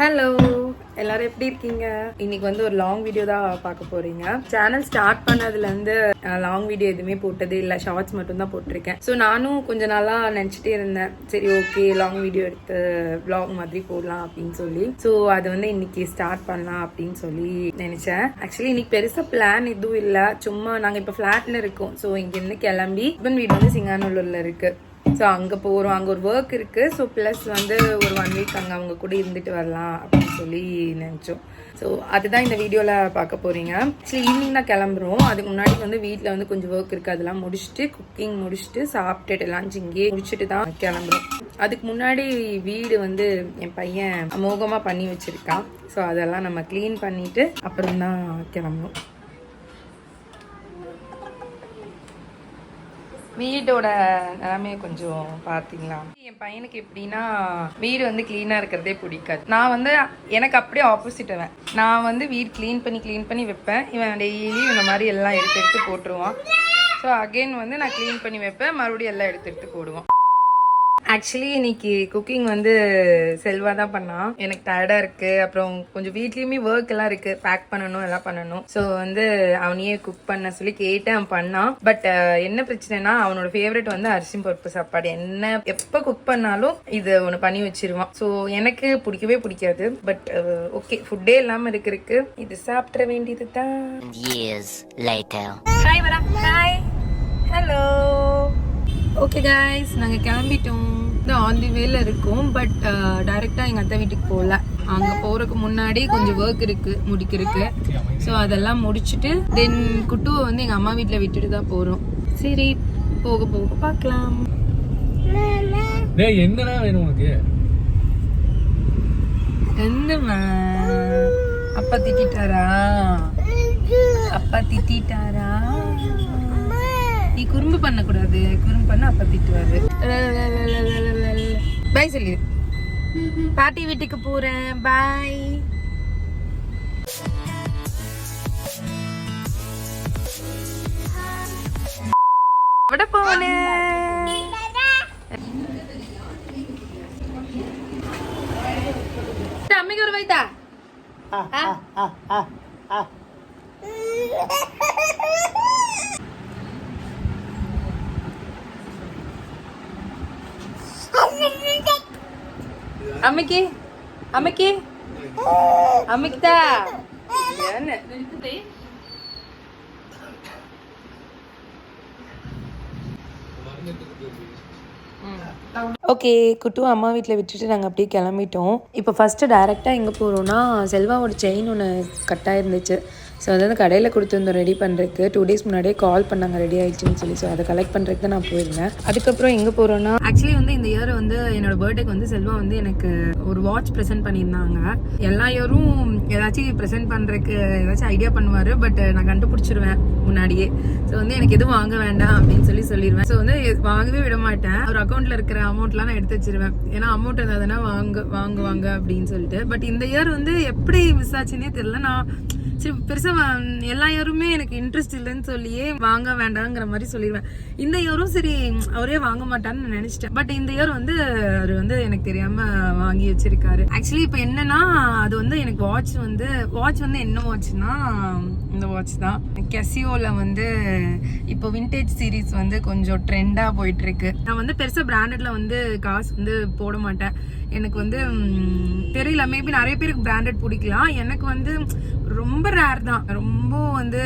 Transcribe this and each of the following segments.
Hello எல்லாரும் எப்படி இருக்கீங்க? இன்னைக்கு வந்து ஒரு லாங் வீடியோ தான் பார்க்க போறீங்க. சேனல் ஸ்டார்ட் பண்ணதுல இருந்து லாங் வீடியோ எதுவுமே போட்டது இல்ல, ஷார்ட்ஸ் மட்டும் தான் போட்டிருக்கேன். ஸோ நானும் கொஞ்ச நாளா நினைச்சிட்டே இருந்தேன், சரி ஓகே லாங் வீடியோ எடுத்து vlog மாதிரி போடலாம் அப்படின்னு சொல்லி. ஸோ அது வந்து இன்னைக்கு ஸ்டார்ட் பண்ணலாம் அப்படின்னு சொல்லி நினைச்சேன். ஆக்சுவலி இன்னைக்கு பெருசா பிளான் எதுவும் இல்லை, சும்மா நாங்க இப்ப ஃபிளாட்ல இருக்கோம். ஸோ இங்க இருந்து கிளம்பி ஹஸ்பண்ட் வீடு வந்து சிங்காநல்லூர்ல இருக்கு. ஸோ அங்கே போகிறோம், அங்கே ஒரு ஒர்க் இருக்குது. ஸோ ப்ளஸ் வந்து ஒரு 1 வீக் அங்கே அவங்க கூட இருந்துட்டு வரலாம் அப்படின்னு சொல்லி நினச்சோம். ஸோ அதுதான் இந்த வீடியோவில் பார்க்க போகிறீங்க. ஆக்சுவலி ஈவினிங் தான் கிளம்புறோம். அதுக்கு முன்னாடி வந்து வீட்டில் வந்து கொஞ்சம் ஒர்க் இருக்குது, அதெல்லாம் முடிச்சுட்டு குக்கிங் முடிச்சுட்டு சாப்பிட்டுட்டு லஞ்ச் இங்கேயே முடிச்சுட்டு தான் கிளம்புறோம். அதுக்கு முன்னாடி வீடு வந்து என் பையன் அமோகமாக பண்ணி வச்சுருக்கான். ஸோ அதெல்லாம் நம்ம க்ளீன் பண்ணிவிட்டு அப்புறம் தான் கிளம்புறோம். வீடோட நிலைமையை கொஞ்சம் பார்த்தீங்களா? என் பையனுக்கு எப்படின்னா வீடு வந்து கிளீனாக இருக்கிறதே பிடிக்காது. நான் வந்து எனக்கு அப்படியே ஆப்போசிட். நான் வந்து வீடு க்ளீன் பண்ணி வைப்பேன். இவன் டெய்லி இந்த மாதிரி எல்லாம் எடுத்து போட்டுருவான். ஸோ அகெயின் வந்து நான் க்ளீன் பண்ணி வைப்பேன், மறுபடியும் எல்லாம் எடுத்து போடுவான். ஆக்சுவலி இன்னைக்கு குக்கிங் வந்து செல்வா தான் பண்ணான். எனக்கு டயர்டா இருக்கு, அப்புறம் கொஞ்சம் வீட்லயுமே ஒர்க் எல்லாம் இருக்கு, பேக் பண்ணணும் எல்லாம் பண்ணணும். ஸோ வந்து அவனையே குக் பண்ண சொல்லி கேட்டேன், அவன் பண்ணான். பட் என்ன பிரச்சனைனா அவனோட ஃபேவரட் வந்து அரிசி பருப்பு சாப்பாடு. என்ன எப்ப குக் பண்ணாலும் இது ஒன்று பண்ணி வச்சிருவான். ஸோ எனக்கு பிடிக்கவே பிடிக்காது. பட் ஓகே, ஃபுட்டே இல்லாம இருக்கு, இது சாப்பிட வேண்டியது தான். ஹாய் வரா, ஹாய் ஹலோ. ஓகே கைஸ், நாங்கள் கிளம்பிட்டோம். ஆன் தி வேல இருக்கோம். பட் டைரெக்டாக எங்கள் அத்தை வீட்டுக்கு போகல. அங்கே போகிறதுக்கு முன்னாடி கொஞ்சம் ஒர்க் இருக்குது முடிக்கிறதுக்கு. ஸோ அதெல்லாம் முடிச்சுட்டு தென் குட்டுவை வந்து எங்கள் அம்மா வீட்டில் விட்டுட்டு தான் போகிறோம். சரி, போக போக பார்க்கலாம். என்னடா வேணும் உனக்கு? என்னம்மா? அப்பா திட்டாரா? அப்பா திட்டாரா? நீ குறும்பு பண்ண கூடாது, குறும்பு பண்ண அப்பா திட்டுவாரு. பாய் சொல்லு. பாட்டி வீட்டுக்கு போறேன், பாய். விட போனேன். அம்மிக்கு ஒரு வைத்தா. அம்மிக்கு அம்மிக்கு அம்மிக்குதா. ஓகே, குட்டு அம்மா வீட்டில் விட்டுட்டு நாங்கள் அப்படியே கிளம்பிட்டோம். இப்போ ஃபஸ்ட்டு டைரெக்டாக எங்கே போகிறோன்னா, செல்வாவோட செயின் ஒன்று கட்டாக இருந்துச்சு. ஸோ அது வந்து கடையில் கொடுத்துருந்தோம் ரெடி பண்ணுறதுக்கு. 2 days முன்னாடியே கால் பண்ணாங்க ரெடி ஆயிடுச்சுன்னு சொல்லி. ஸோ அதை கலெக்ட் பண்ணுறதுக்கு தான் நான் போயிருந்தேன். அதுக்கப்புறம் எங்கே போகிறோன்னா, ஆக்சுவலி வந்து இந்த இயர் வந்து என்னோட பர்த்டேக்கு வந்து செல்வா வந்து எனக்கு ஒரு வாட்ச் ப்ரெசென்ட் பண்ணியிருந்தாங்க. எல்லா இயரும் ஏதாச்சும் ப்ரெசென்ட் பண்ணுறதுக்கு ஏதாச்சும் ஐடியா பண்ணுவார். பட் நான் கண்டுபிடிச்சிருவேன் முன்னாடியே. ஸோ வந்து எனக்கு எதுவும் வாங்க வேண்டாம் அப்படின்னு சொல்லிடுவேன். ஸோ வந்து வாங்கவே விட மாட்டேன். ஒரு அக்கௌண்ட்டில் இருக்கிற அமௌண்ட்லாம் நான் எடுத்து வச்சிருவேன். ஏன்னா அமௌண்ட் இருந்தால் வாங்குவாங்க அப்படின்னு சொல்லிட்டு. பட் இந்த இயர் வந்து எப்படி மிஸ் ஆச்சுன்னே தெரியல. நான் சரி பெருசா எல்லா இயருமே எனக்கு இன்ட்ரெஸ்ட் இல்லைன்னு சொல்லியே வாங்க வேண்டாங்கிற மாதிரி சொல்லிடுவேன். இந்த இயரும் சரி அவரே வாங்க மாட்டான்னு நான் நினைச்சிட்டேன். பட் இந்த இயர் வந்து அவர் வந்து எனக்கு தெரியாம வாங்கி வச்சிருக்காரு. ஆக்சுவலி இப்ப என்னன்னா, அது வந்து எனக்கு வாட்ச் வந்து என்ன வாட்ச்னா இந்த வாட்ச் தான். கெசியோல வந்து இப்போ விண்டேஜ் சீரீஸ் வந்து கொஞ்சம் ட்ரெண்டா போயிட்டு இருக்கு. நான் வந்து பெருசா பிராண்டட்ல வந்து காசு வந்து போட மாட்டேன். எனக்கு வந்து தெரியல, மேபி நிறைய பேருக்கு பிராண்டட் பிடிக்கலாம். எனக்கு வந்து ரொம்ப ரேர் தான். ரொம்ப வந்து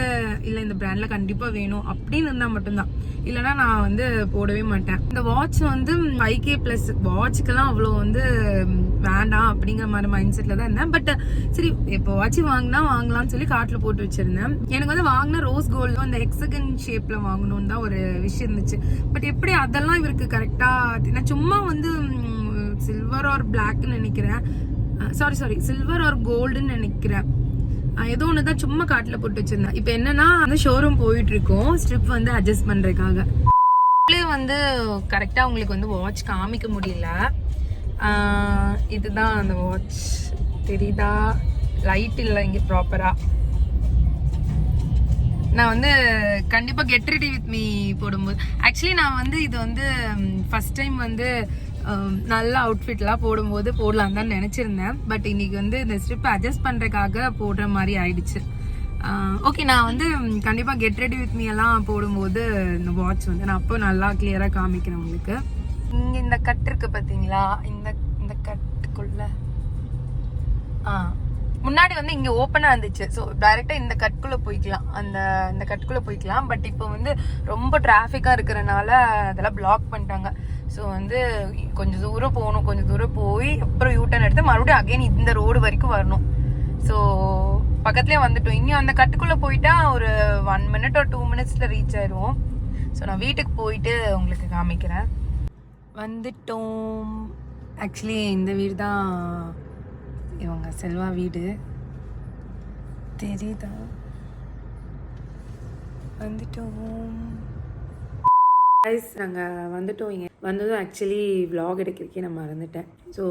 இல்ல இந்த பிராண்ட்ல கண்டிப்பா வேணும் அப்படின்னு இருந்தா மட்டும்தான், இல்லைன்னா நான் வந்து போடவே மாட்டேன். இந்த வாட்ச் வந்து 5K+ வாட்சுக்கெல்லாம் அவ்வளோ வந்து வேண்டாம் அப்படிங்கிற மாதிரி மைண்ட் செட்ல தான் இருந்தேன். பட் சரி இப்போ வாட்ச் வாங்கலாம்னு சொல்லி கார்ட்ல போட்டு வச்சிருந்தேன். எனக்கு வந்து வாங்கின ரோஸ் கோல்டு அந்த ஹெக்ஸகன் ஷேப்ல வாங்கணும்னு தான் ஒரு விஷயம் இருந்துச்சு. பட் எப்படி அதெல்லாம் இவருக்கு கரெக்டா, நான் சும்மா வந்து சில்வர் ஆர் பிளாக்னு நினைக்கிறேன், சாரி சில்வர் ஆர் கோல்டுன்னு நினைக்கிறேன், ஏதோ ஒண்ணுதான் சும்மா காட்டுல போட்டு வச்சிருந்தேன். இப்ப என்னன்னா அந்த ஷோரூம் போயிட்டு இருக்கோம் ஸ்ட்ரிப் வந்து அட்ஜஸ்ட் பண்றதுக்காக. வந்து கரெக்டா உங்களுக்கு வந்து வாட்ச் காமிக்க முடியல. இதுதான் அந்த வாட்ச், தெரியுதா? லைட் இல்லை இங்க ப்ராப்பரா. நான் வந்து கண்டிப்பா கெட் ரெடி வித் மீ போடும்போது, ஆக்சுவலி நான் வந்து இது வந்து ஃபர்ஸ்ட் டைம் வந்து நல்ல அவுட்ஃபிட்லாம் போடும்போது போடலாம் தான் நினச்சிருந்தேன். பட் இன்னைக்கு வந்து இந்த ஸ்ட்ரிப் அட்ஜஸ்ட் பண்ணுறதுக்காக போடுற மாதிரி ஆயிடுச்சு. ஓகே, நான் வந்து கண்டிப்பாக கெட் ரெடி வித் மீ எல்லாம் போடும்போது இந்த வாட்ச் வந்து நான் அப்போ நல்லா கிளியராக காமிக்கிறேன் உங்களுக்கு. இங்கே இந்த கட் இருக்கு பார்த்தீங்களா, இந்த இந்த கட்டுக்குள்ள முன்னாடி வந்து இங்கே ஓப்பனாக இருந்துச்சு. ஸோ டைரெக்டாக இந்த கட்டுக்குள்ளே போய்க்கலாம், இந்த கட்டுக்குள்ளே போய்க்கலாம். பட் இப்போ வந்து ரொம்ப டிராஃபிக்காக இருக்கிறனால அதெல்லாம் பிளாக் பண்ணிட்டாங்க. ஸோ வந்து கொஞ்சம் தூரம் போகணும், கொஞ்சம் தூரம் போய் அப்புறம் யூட்டர்ன் எடுத்து மறுபடியும் அகைன் இந்த ரோடு வரைக்கும் வரணும். ஸோ பக்கத்துலேயே வந்துட்டோம். இங்கே அந்த கட்டுக்குள்ளே போயிட்டா ஒரு 1 minute or 2 minutesல ரீச் ஆயிடுவோம். ஸோ நான் வீட்டுக்கு போயிட்டு உங்களுக்கு காமிக்கிறேன். வந்துட்டோம். ஆக்சுவலி இந்த வீடு தான் இவங்க செல்வா வீடு, தெரியுதா? வந்துட்டோம். நாங்கள் வந்துட்டோம். இங்கே வந்ததும் ஆக்சுவலி vlog எடுக்கிறதுக்கே நான் மறந்துட்டேன். ஸோ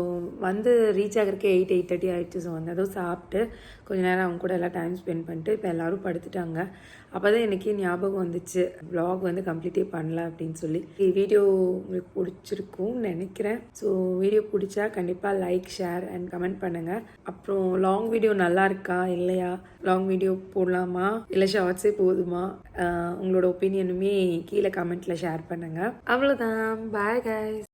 வந்து ரீச் ஆகிறதுக்கு 8:30 ஆகிடுச்சு. ஸோ வந்ததும் சாப்பிட்டு கொஞ்ச நேரம் அவங்க கூட எல்லாம் டைம் ஸ்பெண்ட் பண்ணிட்டு இப்போ எல்லோரும் படுத்துட்டாங்க. அப்போ தான் எனக்கே ஞாபகம் வந்துச்சு vlog வந்து கம்ப்ளீட்டே பண்ணல அப்படின்னு சொல்லி. வீடியோ உங்களுக்கு பிடிச்சிருக்கும்னு நினைக்கிறேன். ஸோ வீடியோ பிடிச்சா கண்டிப்பாக லைக், ஷேர் அண்ட் கமெண்ட் பண்ணுங்கள். அப்புறம் லாங் வீடியோ நல்லா இருக்கா இல்லையா, லாங் வீடியோ போடலாமா இல்லை ஷார்ட்ஸே போதுமா, உங்களோட ஒப்பீனியனுமே கீழே கமெண்ட்டில் ஷேர் பண்ணுங்கள். அவ்வளோதான். Bye guys.